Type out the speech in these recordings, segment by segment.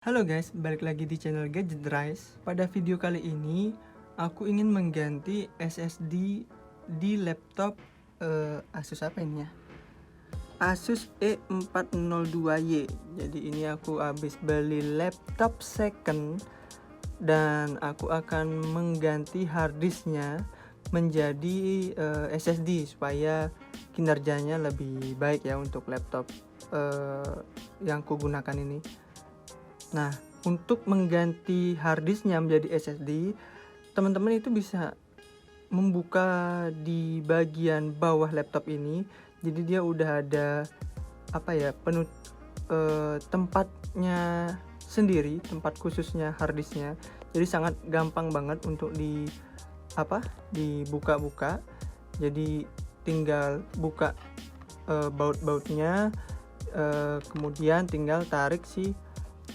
Halo guys, balik lagi di channel Gadget Rise. Pada video kali ini, aku ingin mengganti SSD di laptop Asus apa ini ya? Asus E402Y. Jadi ini aku habis beli laptop second dan aku akan mengganti harddisknya menjadi SSD supaya kinerjanya lebih baik ya untuk laptop yang kugunakan ini. Nah, untuk mengganti harddisknya menjadi SSD, teman-teman itu bisa membuka di bagian bawah laptop ini. Jadi dia udah ada tempatnya sendiri, tempat khususnya harddisknya. Jadi sangat gampang banget untuk dibuka-buka. Jadi tinggal buka baut-bautnya, kemudian tinggal tarik si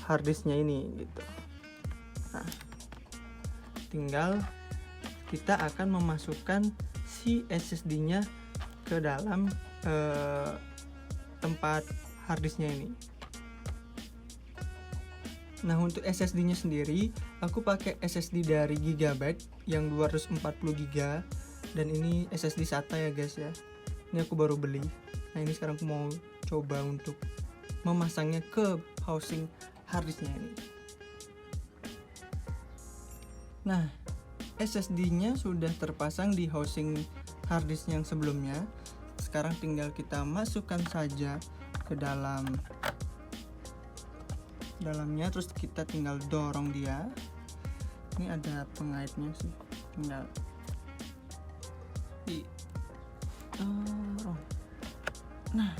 harddisknya ini gitu. Nah, tinggal kita akan memasukkan si SSD-nya ke dalam tempat harddisknya ini. Nah, untuk SSD-nya sendiri, aku pakai SSD dari Gigabyte yang 240 GB dan ini SSD SATA ya guys ya. Ini aku baru beli. Nah, ini sekarang aku mau coba untuk memasangnya ke housing harddisknya ini. Nah, SSD-nya sudah terpasang di housing harddisk yang sebelumnya. Sekarang tinggal kita masukkan saja ke dalamnya, terus kita tinggal dorong dia. Ini ada pengaitnya sih, tinggal dorong. Nah,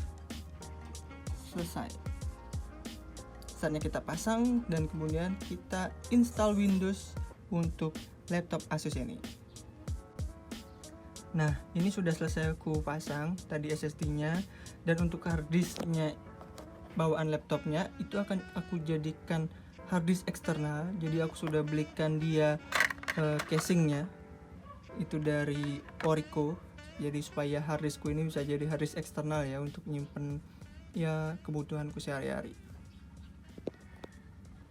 selesai. Saatnya kita pasang dan kemudian kita install Windows untuk laptop Asus ini. Nah, ini sudah selesai aku pasang tadi SSD-nya, dan untuk harddisknya bawaan laptopnya itu akan aku jadikan harddisk eksternal. Jadi aku sudah belikan dia casingnya itu dari Orico. Jadi supaya harddiskku ini bisa jadi harddisk eksternal ya, untuk nyimpen ya kebutuhanku sehari-hari.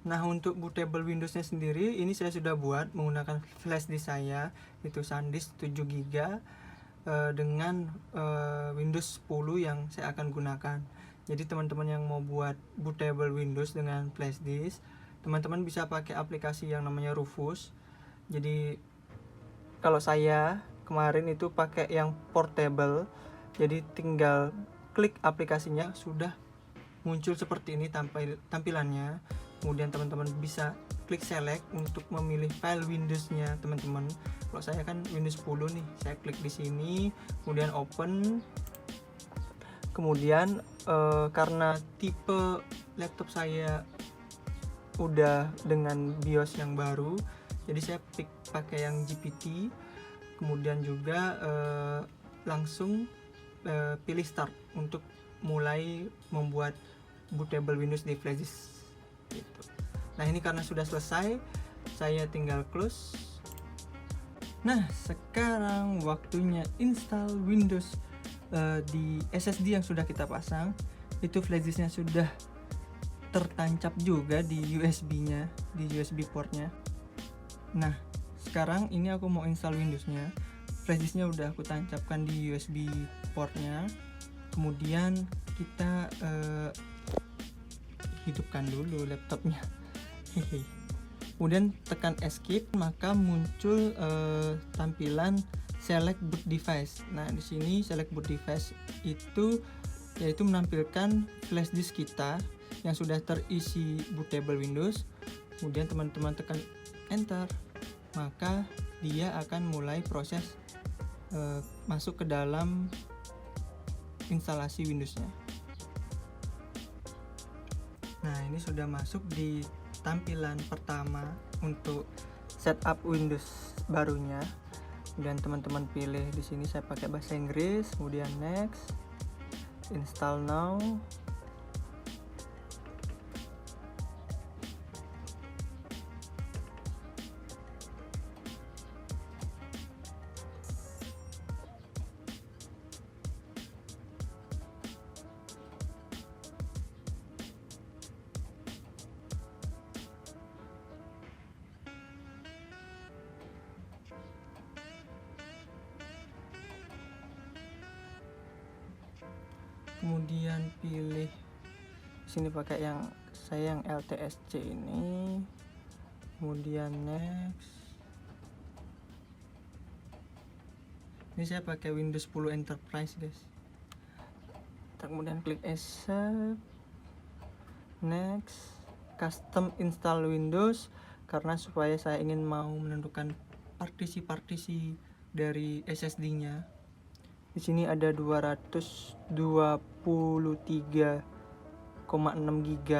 Nah, untuk bootable Windows-nya sendiri ini saya sudah buat menggunakan flash disk saya, itu SanDisk 7 GB dengan Windows 10 yang saya akan gunakan. Jadi teman-teman yang mau buat bootable Windows dengan flash disk, teman-teman bisa pakai aplikasi yang namanya Rufus. Jadi kalau saya kemarin itu pakai yang portable, jadi tinggal klik aplikasinya sudah muncul seperti ini tampilannya. Kemudian teman-teman bisa klik select untuk memilih file Windows-nya teman-teman. Kalau saya kan Windows 10 nih, saya klik di sini, kemudian open. Kemudian karena tipe laptop saya udah dengan BIOS yang baru, jadi saya pakai yang GPT. Kemudian juga langsung pilih start untuk mulai membuat bootable Windows di flash disk gitu. Nah, ini karena sudah selesai, saya tinggal close. Nah, sekarang waktunya install Windows di SSD yang sudah kita pasang. Itu flash disknya sudah tertancap juga di USB-nya, di USB portnya. Nah, sekarang ini aku mau install Windows-nya. Flash disknya udah aku tancapkan di USB portnya. Kemudian kita hidupkan dulu laptopnya. Kemudian tekan escape, maka muncul tampilan select boot device. Nah, di sini select boot device itu yaitu menampilkan flash disk kita yang sudah terisi bootable Windows. Kemudian teman-teman tekan enter, maka dia akan mulai proses masuk ke dalam instalasi Windows-nya. Nah, ini sudah masuk di tampilan pertama untuk setup Windows barunya. Kemudian teman-teman pilih di sini, saya pakai bahasa Inggris, kemudian next, install now. kemudian pilih sini pakai yang saya yang LTSC ini, kemudian next. Ini saya pakai Windows 10 Enterprise guys. Kemudian klik accept, next, custom install Windows, karena supaya saya ingin mau menentukan partisi-partisi dari SSD-nya. Di sini ada 223,6 GB.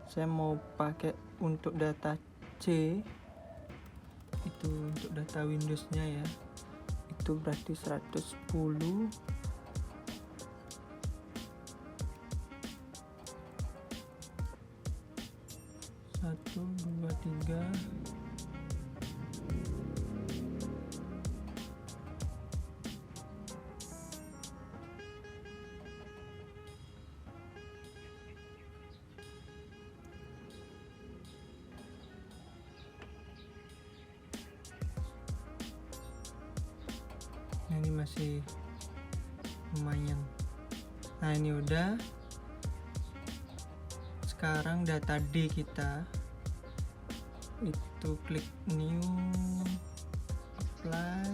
Saya mau pakai untuk data C, itu untuk data Windows-nya ya. Itu berarti 110. Satu, dua, tiga. Nah, ini masih lumayan. Nah, ini udah. Sekarang data D kita itu klik new, apply.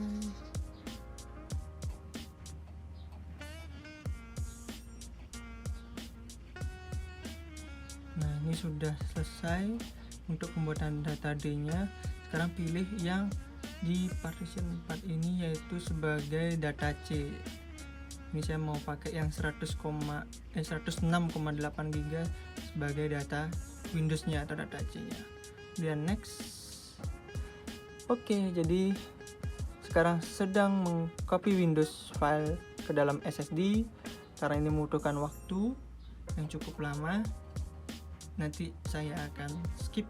Nah, ini sudah selesai untuk pembuatan data D-nya. Sekarang pilih yang di partition 4 ini, yaitu sebagai data C. Ini saya mau pakai yang 106,8 GB sebagai data Windows-nya atau data C-nya. Kemudian next. Oke, jadi sekarang sedang mengcopy Windows file ke dalam SSD. Karena ini membutuhkan waktu yang cukup lama, nanti saya akan skip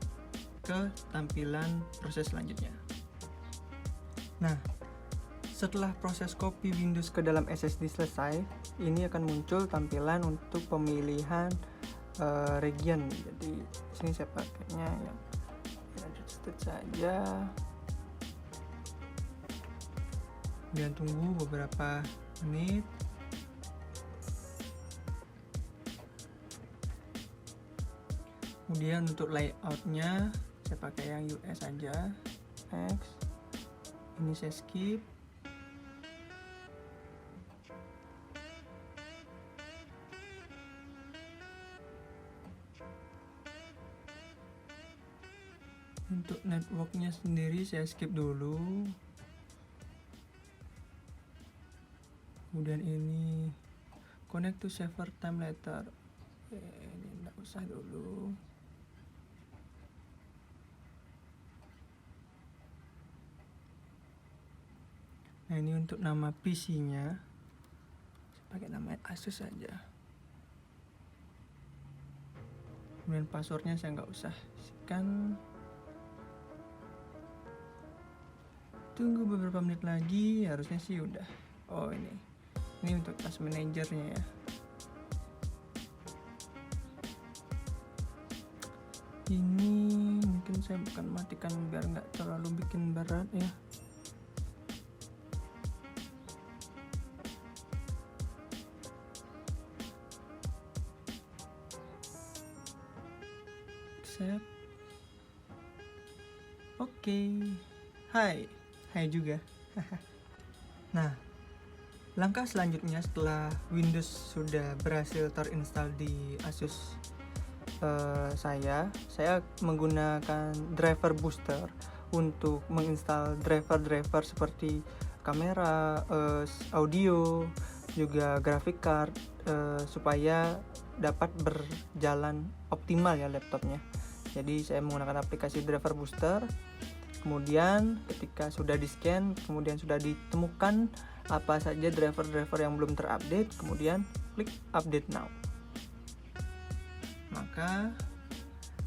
ke tampilan proses selanjutnya. Nah, setelah proses copy Windows ke dalam SSD selesai, ini akan muncul tampilan untuk pemilihan region. Jadi sini saya pakainya yang United States saja. Kemudian tunggu beberapa menit. Kemudian untuk layoutnya saya pakai yang US saja. Next. Ini saya skip. Untuk networknya sendiri saya skip dulu. Kemudian ini connect to server time later. Ini enggak usah dulu. Nah, ini untuk nama PC-nya saya pakai nama Asus saja. Kemudian passwordnya saya nggak usah isikan. Tunggu beberapa menit lagi, harusnya sih udah. Oh, ini untuk task manajernya ya. Ini mungkin saya bukan matikan biar nggak terlalu bikin berat ya. Accept. Oke. Hai juga. Nah, langkah selanjutnya setelah Windows sudah berhasil terinstall di Asus saya menggunakan driver booster untuk menginstal driver-driver seperti kamera, audio, juga graphic card, supaya dapat berjalan optimal ya laptopnya. Jadi saya menggunakan aplikasi driver booster. Kemudian ketika sudah di-scan, kemudian sudah ditemukan apa saja driver-driver yang belum terupdate, kemudian klik update now. Maka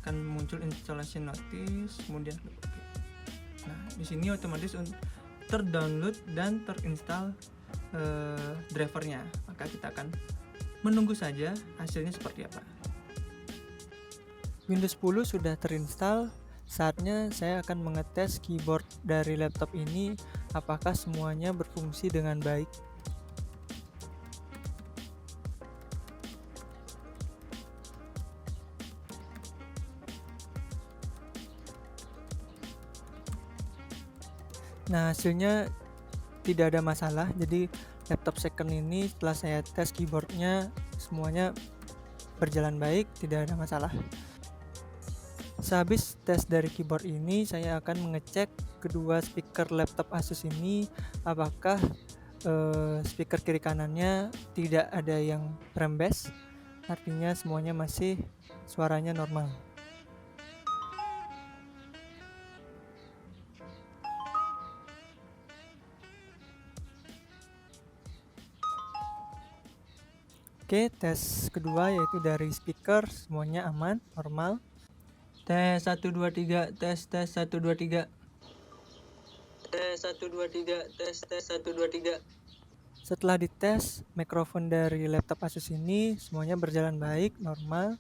akan muncul installation notice, kemudian klik OK. Nah, di sini otomatis terdownload dan terinstall drivernya. Maka kita akan menunggu saja hasilnya seperti apa. Windows 10 sudah terinstall. Saatnya saya akan mengetes keyboard dari laptop ini apakah semuanya berfungsi dengan baik. Nah, hasilnya tidak ada masalah. Jadi laptop second ini setelah saya tes keyboardnya semuanya berjalan baik, tidak ada masalah. Sehabis tes dari keyboard ini, saya akan mengecek kedua speaker laptop Asus ini apakah speaker kiri kanannya tidak ada yang rembes, artinya semuanya masih suaranya normal. Oke, tes kedua yaitu dari speaker, semuanya aman, normal. Tes 1 2 3, tes 1 2 3. Tes 1 2 3, tes 1 2 3. Setelah dites, mikrofon dari laptop Asus ini semuanya berjalan baik, normal.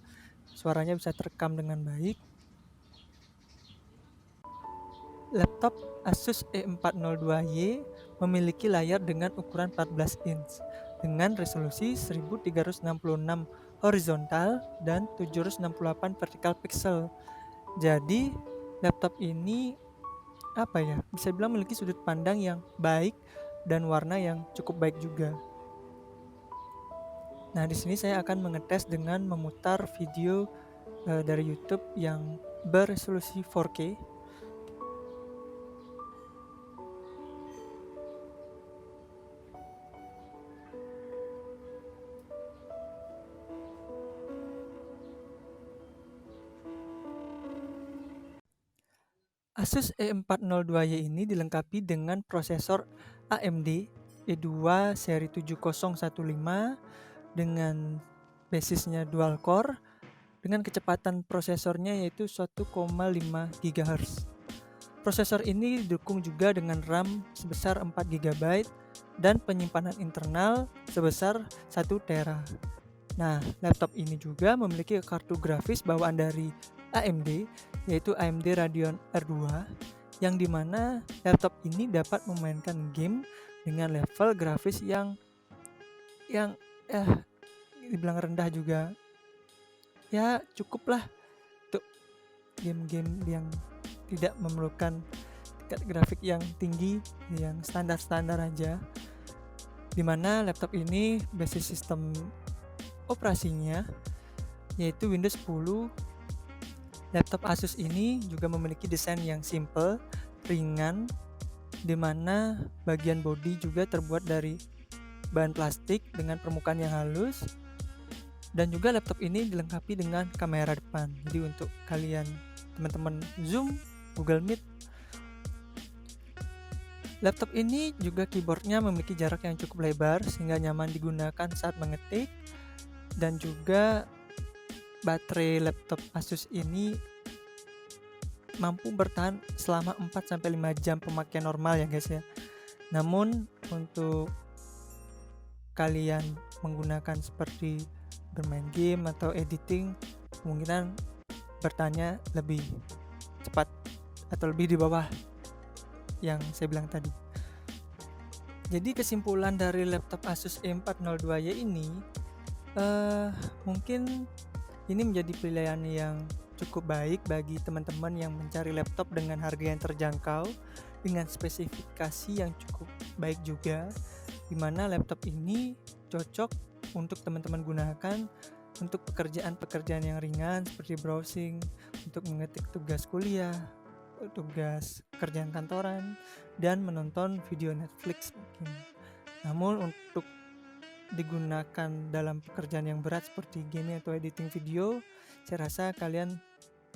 Suaranya bisa terekam dengan baik. Laptop Asus E402Y memiliki layar dengan ukuran 14 inch dengan resolusi 1366 horizontal dan 768 vertical pixel. Jadi, laptop ini bisa bilang memiliki sudut pandang yang baik dan warna yang cukup baik juga. Nah, di sini saya akan mengetes dengan memutar video dari YouTube yang beresolusi 4K. Asus E402Y ini dilengkapi dengan prosesor AMD E2 seri 7015 dengan basisnya dual core dengan kecepatan prosesornya yaitu 1,5 GHz. Prosesor ini didukung juga dengan RAM sebesar 4 GB dan penyimpanan internal sebesar 1 TB. Nah, laptop ini juga memiliki kartu grafis bawaan dari AMD, yaitu AMD Radeon R2, yang dimana laptop ini dapat memainkan game dengan level grafis yang dibilang rendah juga, ya cukup lah untuk game-game yang tidak memerlukan tingkat grafik yang tinggi, yang standar-standar aja. Dimana laptop ini basis sistem operasinya yaitu Windows 10. Laptop Asus ini juga memiliki desain yang simple, ringan, di mana bagian bodi juga terbuat dari bahan plastik dengan permukaan yang halus. Dan juga laptop ini dilengkapi dengan kamera depan. Jadi untuk kalian teman-teman Zoom, Google Meet. Laptop ini juga keyboardnya memiliki jarak yang cukup lebar sehingga nyaman digunakan saat mengetik. Dan juga baterai laptop Asus ini mampu bertahan selama 4-5 jam pemakaian normal ya guys ya. Namun untuk kalian menggunakan seperti bermain game atau editing, kemungkinan bertahannya lebih cepat atau lebih di bawah yang saya bilang tadi. Jadi kesimpulan dari laptop Asus E402Y ini mungkin ini menjadi pilihan yang cukup baik bagi teman-teman yang mencari laptop dengan harga yang terjangkau dengan spesifikasi yang cukup baik juga, dimana laptop ini cocok untuk teman-teman gunakan untuk pekerjaan-pekerjaan yang ringan seperti browsing, untuk mengetik tugas kuliah, tugas kerjaan kantoran, dan menonton video Netflix mungkin. Namun untuk digunakan dalam pekerjaan yang berat seperti gaming atau editing video, saya rasa kalian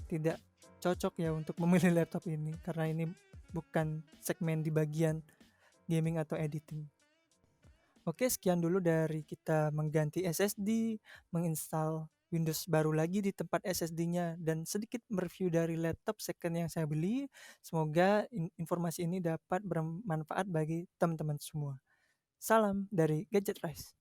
tidak cocok ya untuk memilih laptop ini karena ini bukan segmen di bagian gaming atau editing. Oke, sekian dulu dari kita mengganti SSD, menginstal Windows baru lagi di tempat SSD-nya, dan sedikit mereview dari laptop second yang saya beli. Semoga informasi ini dapat bermanfaat bagi teman-teman semua. Salam dari Gadget Rise.